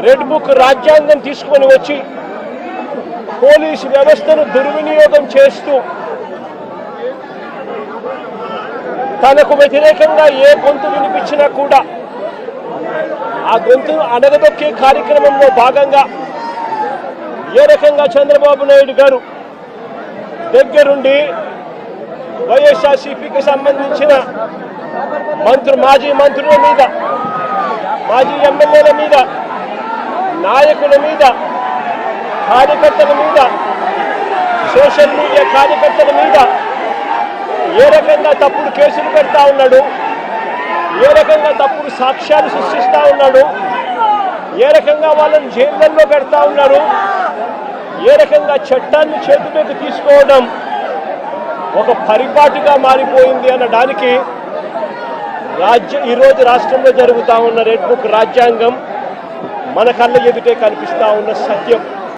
Red book రాజ్యాంగం తీసుకొని వచ్చి పోలీసు వ్యవస్థను దుర్వినియోగం చేస్తూ తనకు వ్యతిరేకంగా ఏ గొంతు వినిపించినా కూడా ఆ గొంతును అణగదొక్కే కార్యక్రమంలో భాగంగా ఏ రకంగా చంద్రబాబు నాయుడు గారు దగ్గరుండి వైఎస్ఆర్సీపీకి సంబంధించిన మాజీ మంత్రుల మీద, మాజీ ఎమ్మెల్యేల మీద, నాయకుల మీద, కార్యకర్తల మీద, సోషల్ మీడియా కార్యకర్తల మీద ఏ రకంగా తప్పుడు కేసులు పెడతా ఉన్నాడు, ఏ రకంగా తప్పుడు సాక్ష్యాలు సృష్టిస్తూ ఉన్నాడు, ఏ రకంగా వాళ్ళని జైళ్ళల్లో పెడతా ఉన్నారు, ఏ రకంగా చట్టాన్ని చేతిలోకి తీసుకోవడం ఒక పరిపాటిగా మారిపోయింది అనడానికి ఈరోజు రాష్ట్రంలో జరుగుతూ ఉన్న రెడ్ బుక్ రాజ్యాంగం మన కళ్ళ ఎదుటే కనిపిస్తూ ఉన్న సత్యం.